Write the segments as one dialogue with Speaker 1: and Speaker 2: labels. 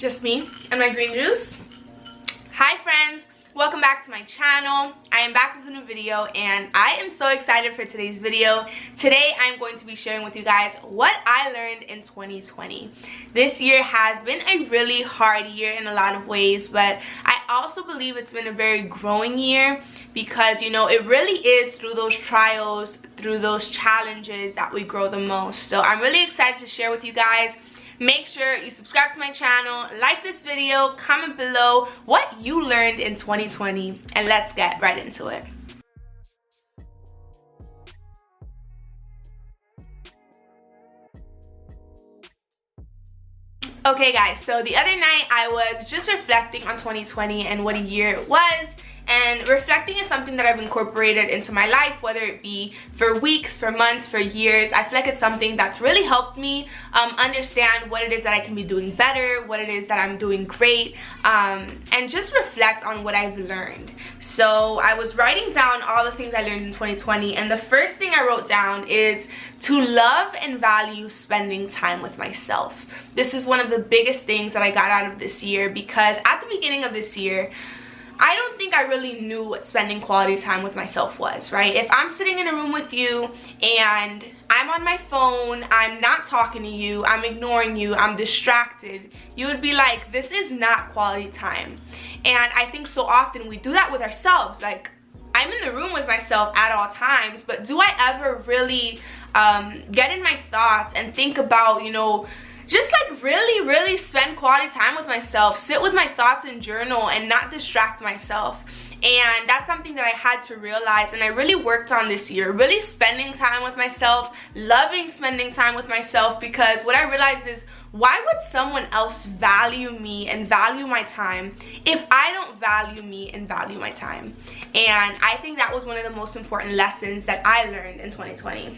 Speaker 1: just me and my green juice. Hi friends, welcome back to my channel. I am back with a new video and I am so excited for today's video. Today I'm going to be sharing with you guys what I learned in 2020. This year has been a really hard year in a lot of ways, but I also believe it's been a very growing year because, you know, it really is through those trials, through those challenges that we grow the most. So I'm really excited to share with you guys. Make sure you subscribe to my channel, like this video, comment below what you learned in 2020, and let's get right into it. Okay guys, so the other night I was just reflecting on 2020 and what a year it was. And reflecting is something that I've incorporated into my life, whether it be for weeks, for months, for years. I feel like it's something that's really helped me understand what it is that I can be doing better, what it is that I'm doing great, and just reflect on what I've learned. So I was writing down all the things I learned in 2020, and the first thing I wrote down is to love and value spending time with myself. This is one of the biggest things that I got out of this year, because at the beginning of this year, I don't think I really knew what spending quality time with myself was, right? If I'm sitting in a room with you and I'm on my phone, I'm not talking to you, I'm ignoring you, I'm distracted, you would be like, this is not quality time. And I think so often we do that with ourselves. Like, I'm in the room with myself at all times, but do I ever really get in my thoughts and think about, you know, just like really spend quality time with myself, sit with my thoughts and journal and not distract myself? And that's something that I had to realize, and I really worked on this year, really spending time with myself, loving spending time with myself, because what I realized is, why would someone else value me and value my time if I don't value me and value my time? And I think that was one of the most important lessons that I learned in 2020.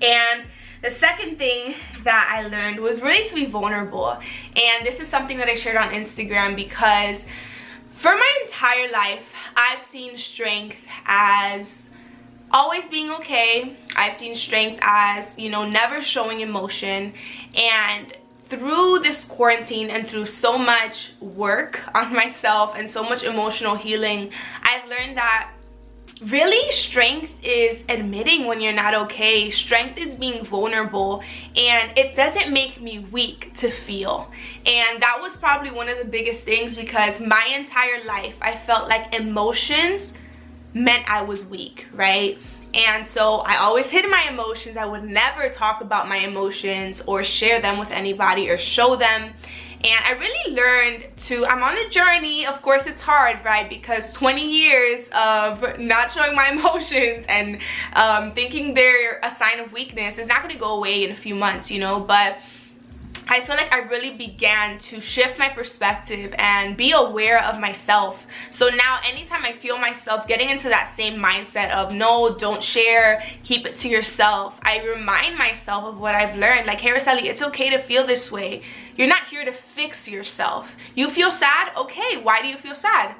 Speaker 1: And the second thing that I learned was really to be vulnerable. And this is something that I shared on Instagram, because for my entire life, I've seen strength as always being okay. I've seen strength as, you know, never showing emotion. And through this quarantine and through so much work on myself and so much emotional healing, I've learned that really strength is admitting when you're not okay. Strength is being vulnerable, and it doesn't make me weak to feel. And that was probably one of the biggest things, because my entire life I felt like emotions meant I was weak, right? And so I always hid my emotions. I would never talk about my emotions or share them with anybody or show them. And I really learned I'm on a journey. Of course it's hard, right? Because 20 years of not showing my emotions and thinking they're a sign of weakness is not gonna go away in a few months, you know? But I feel like I really began to shift my perspective and be aware of myself. So now anytime I feel myself getting into that same mindset of no, don't share, keep it to yourself, I remind myself of what I've learned. Like, hey Roseli, it's okay to feel this way. You're not here to fix yourself. You feel sad? Okay, why do you feel sad?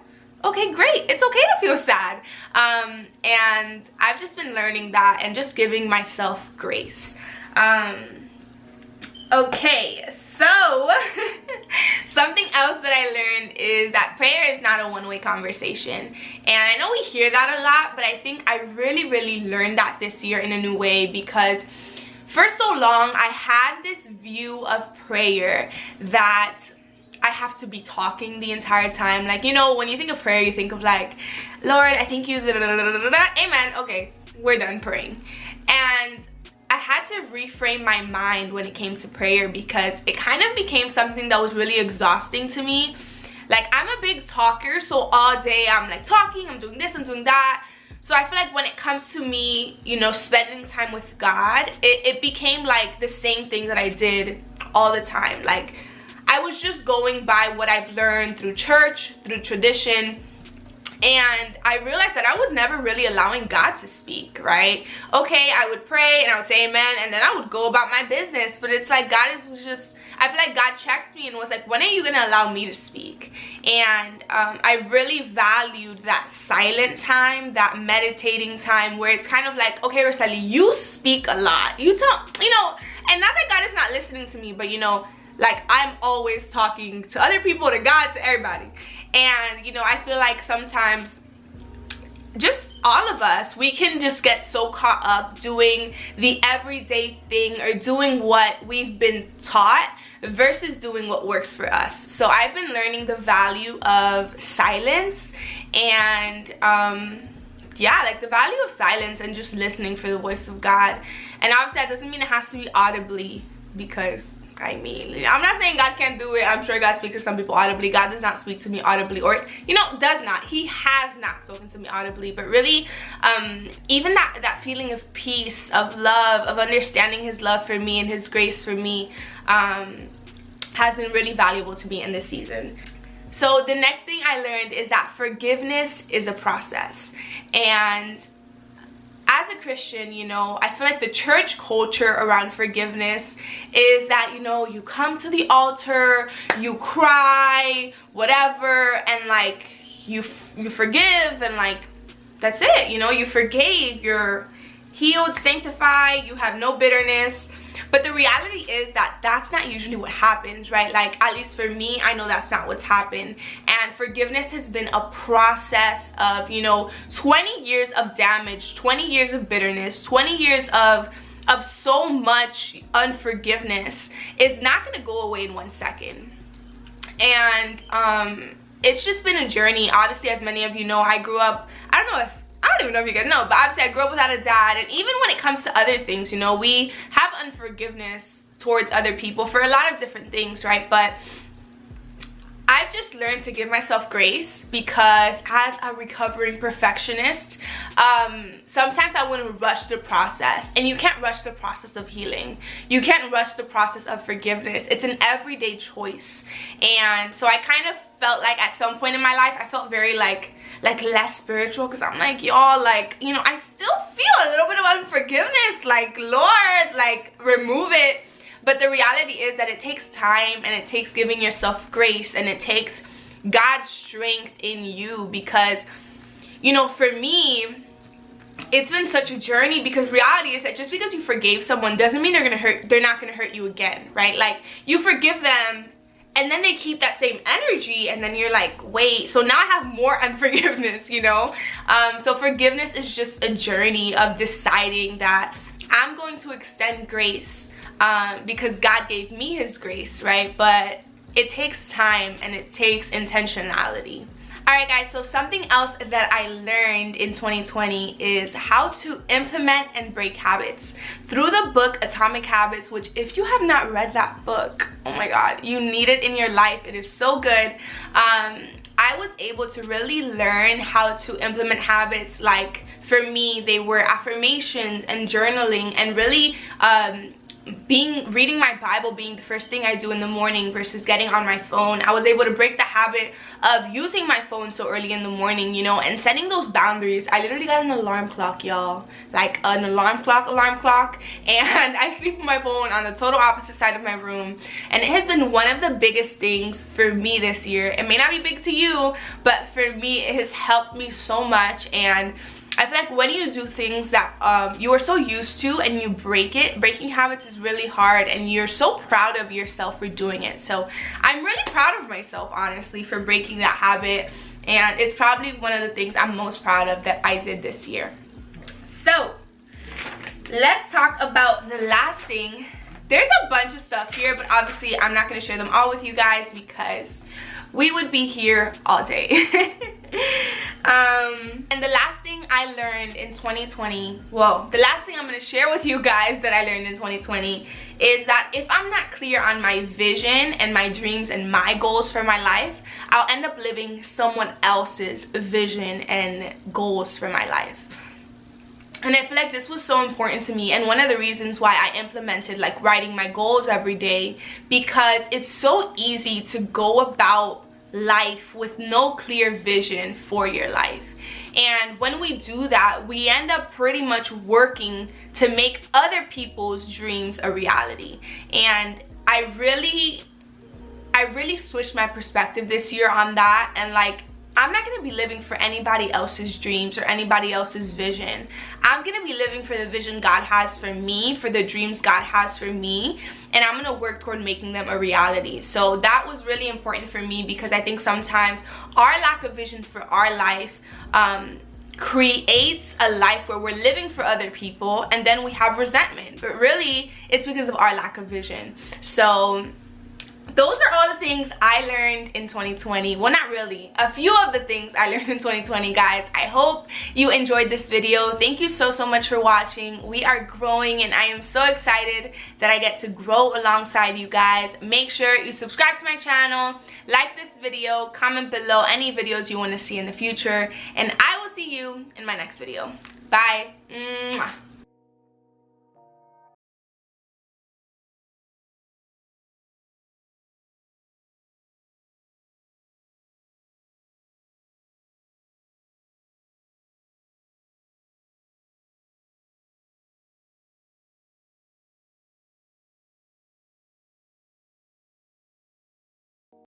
Speaker 1: Okay, great, it's okay to feel sad. And I've just been learning that and just giving myself grace. Okay, so something else that I learned is that prayer is not a one-way conversation. And I know we hear that a lot, but I think I really learned that this year in a new way, because for so long I had this view of prayer that I have to be talking the entire time. Like, you know, when you think of prayer, you think of like, Lord, I thank you, amen, okay, we're done praying. And I had to reframe my mind when it came to prayer, because it kind of became something that was really exhausting to me. Like, I'm a big talker, so all day I'm like talking, I'm doing this, I'm doing that. So I feel like when it comes to me, you know, spending time with God, it became like the same thing that I did all the time. Like, I was just going by what I've learned through church, through tradition. And I realized that I was never really allowing God to speak, right? Okay, I would pray and I would say amen, and then I would go about my business. But it's like God was just, I feel like God checked me and was like, when are you gonna allow me to speak? And I really valued that silent time, that meditating time, where it's kind of like, okay, Roseli, you speak a lot. You talk, you know, and not that God is not listening to me, but you know, Like, I'm always talking to other people, to God, to everybody. And, you know, I feel like sometimes just all of us, we can just get so caught up doing the everyday thing or doing what we've been taught versus doing what works for us. So I've been learning the value of silence and yeah, like the value of silence and just listening for the voice of God. And obviously that doesn't mean it has to be audibly, because I mean, I'm not saying God can't do it. I'm sure God speaks to some people audibly. God does not speak to me audibly, or, you know, does not. He has not spoken to me audibly. But really, even that feeling of peace, of love, of understanding his love for me and his grace for me has been really valuable to me in this season. So the next thing I learned is that forgiveness is a process. And as a Christian, you know, I feel like the church culture around forgiveness is that, you know, you come to the altar, you cry, whatever, and like you forgive, and like that's it. You know, you forgave, you're healed, sanctified, you have no bitterness. But the reality is that that's not usually what happens, right? Like, at least for me, I know that's not what's happened. And forgiveness has been a process of, you know, 20 years of damage, 20 years of bitterness, 20 years of so much unforgiveness. It's not going to go away in 1 second. And it's just been a journey. Obviously, as many of you know, I grew up, I don't even know if you guys know, but obviously I grew up without a dad. And even when it comes to other things, you know, we have unforgiveness towards other people for a lot of different things, right? But I've just learned to give myself grace, because as a recovering perfectionist, sometimes I want to rush the process, and you can't rush the process of healing. You can't rush the process of forgiveness. It's an everyday choice. And so I kind of felt like at some point in my life, I felt very like less spiritual, because I'm like, y'all, like, you know, I still feel a little bit of unforgiveness, like, Lord, like, remove it. But the reality is that it takes time, and it takes giving yourself grace, and it takes God's strength in you, because, you know, for me, it's been such a journey, because reality is that just because you forgave someone doesn't mean they're not gonna hurt you again, right? Like, you forgive them, and then they keep that same energy, and then you're like, wait, so now I have more unforgiveness, you know? So forgiveness is just a journey of deciding that I'm going to extend grace because God gave me his grace, right? But it takes time, and it takes intentionality. Alright guys, so something else that I learned in 2020 is how to implement and break habits through the book Atomic Habits, which if you have not read that book, oh my god, you need it in your life. It is so good. I was able to really learn how to implement habits. Like, for me, they were affirmations and journaling, and really reading my Bible being the first thing I do in the morning versus getting on my phone. I was able to break the habit of using my phone so early in the morning, you know, and setting those boundaries. I literally got an alarm clock, y'all, like an alarm clock, and I sleep with my phone on the total opposite side of my room. And it has been one of the biggest things for me this year. It may not be big to you, but for me, it has helped me so much. And I feel like when you do things that you are so used to and you breaking habits is really hard, and you're so proud of yourself for doing it. So I'm really proud of myself, honestly, for breaking that habit, and it's probably one of the things I'm most proud of that I did this year. So let's talk about the last thing. There's a bunch of stuff here, but obviously I'm not going to share them all with you guys because we would be here all day. And the last thing I learned in 2020, well, the last thing I'm going to share with you guys that I learned in 2020 is that if I'm not clear on my vision and my dreams and my goals for my life, I'll end up living someone else's vision and goals for my life. And I feel like this was so important to me, and one of the reasons why I implemented like writing my goals every day, because it's so easy to go about life with no clear vision for your life. And when we do that, we end up pretty much working to make other people's dreams a reality. And I really switched my perspective this year on that, and like I'm not going to be living for anybody else's dreams or anybody else's vision. I'm going to be living for the vision God has for me, for the dreams God has for me, and I'm going to work toward making them a reality. So that was really important for me, because I think sometimes our lack of vision for our life creates a life where we're living for other people, and then we have resentment. But really, it's because of our lack of vision. So those are all the things I learned in 2020. Well, not really. A few of the things I learned in 2020, guys. I hope you enjoyed this video. Thank you so much for watching. We are growing, and I am so excited that I get to grow alongside you guys. Make sure you subscribe to my channel, like this video, comment below any videos you want to see in the future, and I will see you in my next video. Bye. Mwah.